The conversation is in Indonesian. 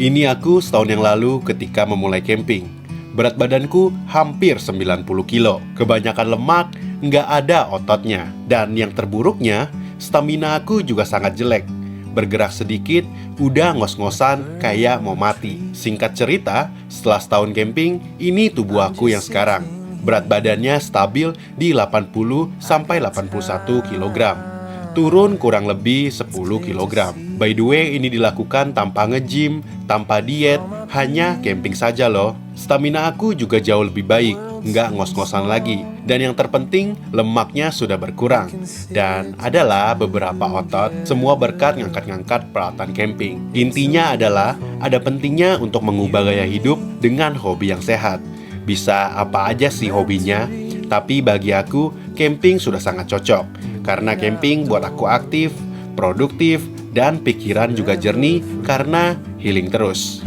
Ini aku setahun yang lalu ketika memulai camping. Berat badanku hampir 90 kilo. Kebanyakan lemak, nggak ada ototnya. Dan yang terburuknya, stamina aku juga sangat jelek. Bergerak sedikit, udah ngos-ngosan kayak mau mati. Singkat cerita, setelah setahun camping, ini tubuh aku yang sekarang. Berat badannya stabil di 80-81 kg. Turun kurang lebih 10 kg. By the way, ini dilakukan tanpa nge-gym, tanpa diet, hanya camping saja loh. Stamina aku juga jauh lebih baik, nggak ngos-ngosan lagi. Dan yang terpenting, lemaknya sudah berkurang. Dan adalah beberapa otot, semua berkat ngangkat-ngangkat peralatan camping. Intinya adalah, ada pentingnya untuk mengubah gaya hidup dengan hobi yang sehat. Bisa apa aja sih hobinya, tapi bagi aku, camping sudah sangat cocok. Karena camping buat aku aktif, produktif, dan pikiran juga jernih karena healing terus.